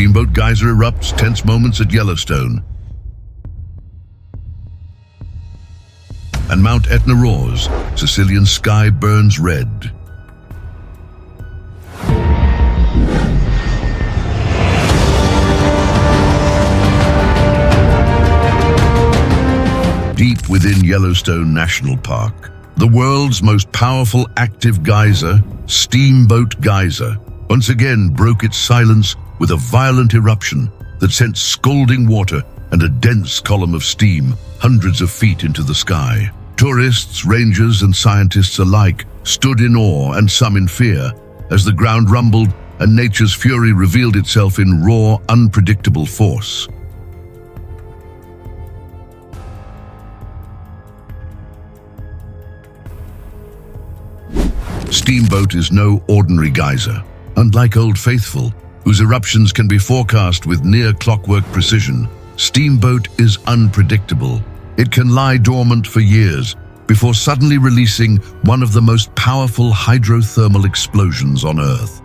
Steamboat Geyser erupts, tense moments at Yellowstone. And Mount Etna roars, Sicilian sky burns red. Deep within Yellowstone National Park, the world's most powerful active geyser, Steamboat Geyser, once again broke its silence with a violent eruption that sent scalding water and a dense column of steam hundreds of feet into the sky. Tourists, rangers, and scientists alike stood in awe and some in fear as the ground rumbled and nature's fury revealed itself in raw, unpredictable force. Steamboat is no ordinary geyser. Unlike Old Faithful, whose eruptions can be forecast with near-clockwork precision, Steamboat is unpredictable. It can lie dormant for years before suddenly releasing one of the most powerful hydrothermal explosions on Earth.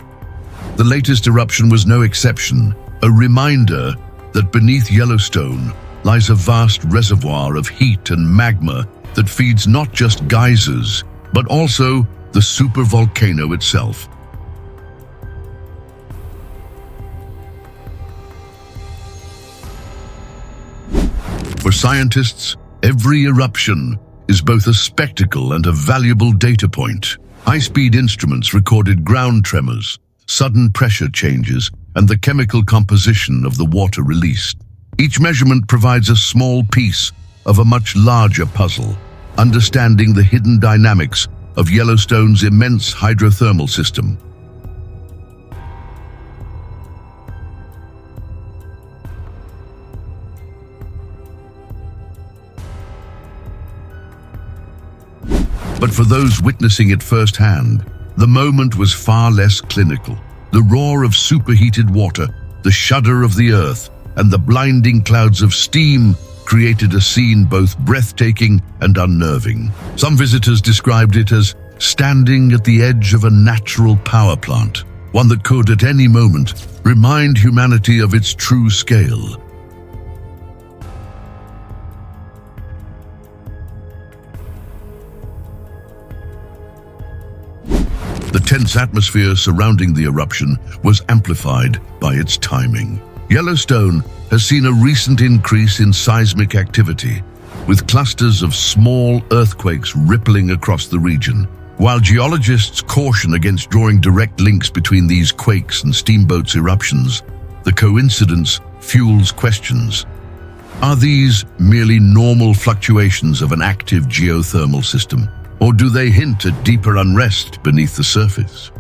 The latest eruption was no exception, a reminder that beneath Yellowstone lies a vast reservoir of heat and magma that feeds not just geysers, but also the supervolcano itself. For scientists, every eruption is both a spectacle and a valuable data point. High-speed instruments recorded ground tremors, sudden pressure changes, and the chemical composition of the water released. Each measurement provides a small piece of a much larger puzzle, understanding the hidden dynamics of Yellowstone's immense hydrothermal system. But for those witnessing it firsthand, the moment was far less clinical. The roar of superheated water, the shudder of the earth, and the blinding clouds of steam created a scene both breathtaking and unnerving. Some visitors described it as standing at the edge of a natural power plant, one that could at any moment remind humanity of its true scale. The tense atmosphere surrounding the eruption was amplified by its timing. Yellowstone has seen a recent increase in seismic activity, with clusters of small earthquakes rippling across the region. While geologists caution against drawing direct links between these quakes and Steamboat's eruptions, the coincidence fuels questions. Are these merely normal fluctuations of an active geothermal system, or do they hint at deeper unrest beneath the surface?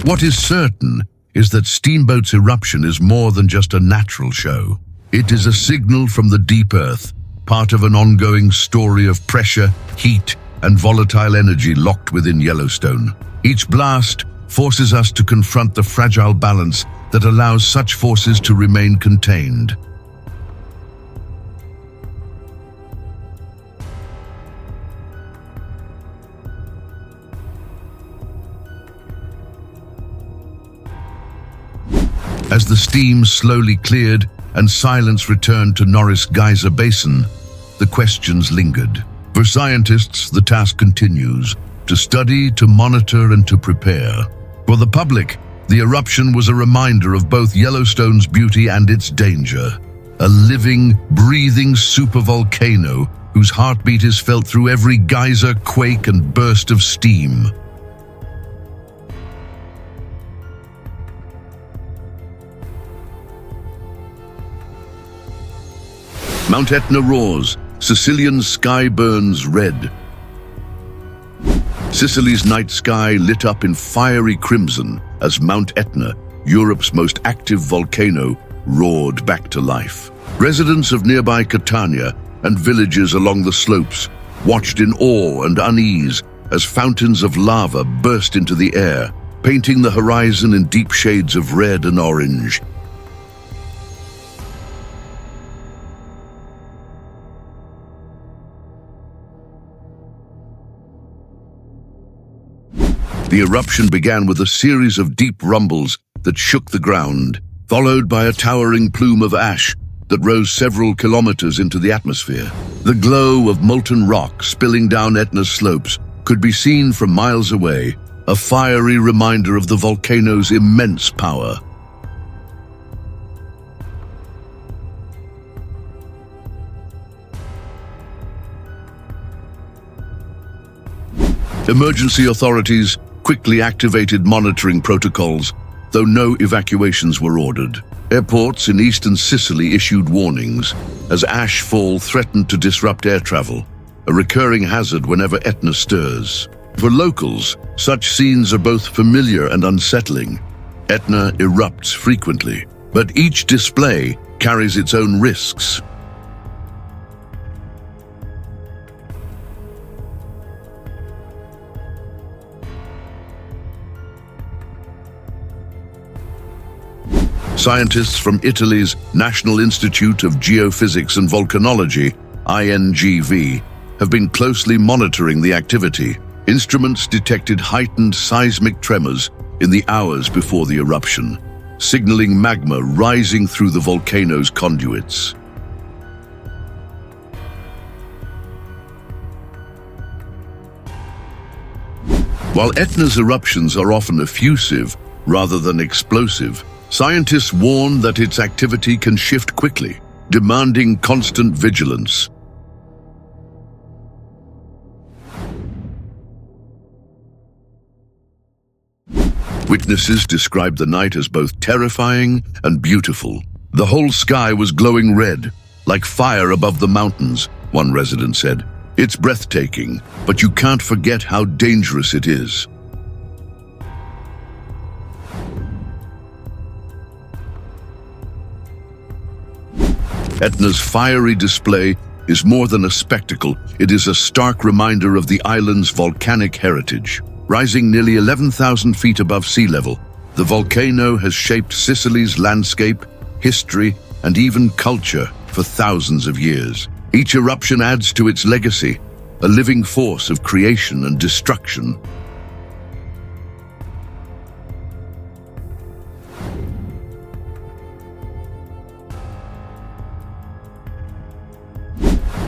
What is certain is that Steamboat's eruption is more than just a natural show. It is a signal from the deep earth, part of an ongoing story of pressure, heat, and volatile energy locked within Yellowstone. Each blast forces us to confront the fragile balance that allows such forces to remain contained. As the steam slowly cleared and silence returned to Norris Geyser Basin, the questions lingered. For scientists, the task continues: to study, to monitor, and to prepare. For the public, the eruption was a reminder of both Yellowstone's beauty and its danger. A living, breathing supervolcano whose heartbeat is felt through every geyser, quake, and burst of steam. Mount Etna roars, Sicilian sky burns red. Sicily's night sky lit up in fiery crimson as Mount Etna, Europe's most active volcano, roared back to life. Residents of nearby Catania and villages along the slopes watched in awe and unease as fountains of lava burst into the air, painting the horizon in deep shades of red and orange. The eruption began with a series of deep rumbles that shook the ground, followed by a towering plume of ash that rose several kilometers into the atmosphere. The glow of molten rock spilling down Etna's slopes could be seen from miles away, a fiery reminder of the volcano's immense power. Emergency authorities quickly activated monitoring protocols, though no evacuations were ordered. Airports in eastern Sicily issued warnings as ash fall threatened to disrupt air travel, a recurring hazard whenever Etna stirs. For locals, such scenes are both familiar and unsettling. Etna erupts frequently, but each display carries its own risks. Scientists from Italy's National Institute of Geophysics and Volcanology, INGV, have been closely monitoring the activity. Instruments detected heightened seismic tremors in the hours before the eruption, signaling magma rising through the volcano's conduits. While Etna's eruptions are often effusive rather than explosive, scientists warn that its activity can shift quickly, demanding constant vigilance. Witnesses described the night as both terrifying and beautiful. The whole sky was glowing red, like fire above the mountains, one resident said. It's breathtaking, but you can't forget how dangerous it is. Etna's fiery display is more than a spectacle, it is a stark reminder of the island's volcanic heritage. Rising nearly 11,000 feet above sea level, the volcano has shaped Sicily's landscape, history, and even culture for thousands of years. Each eruption adds to its legacy, a living force of creation and destruction.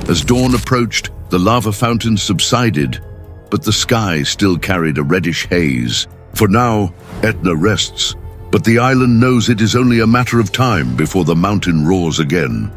As dawn approached, the lava fountain subsided, but the sky still carried a reddish haze. For now, Etna rests, but the island knows it is only a matter of time before the mountain roars again.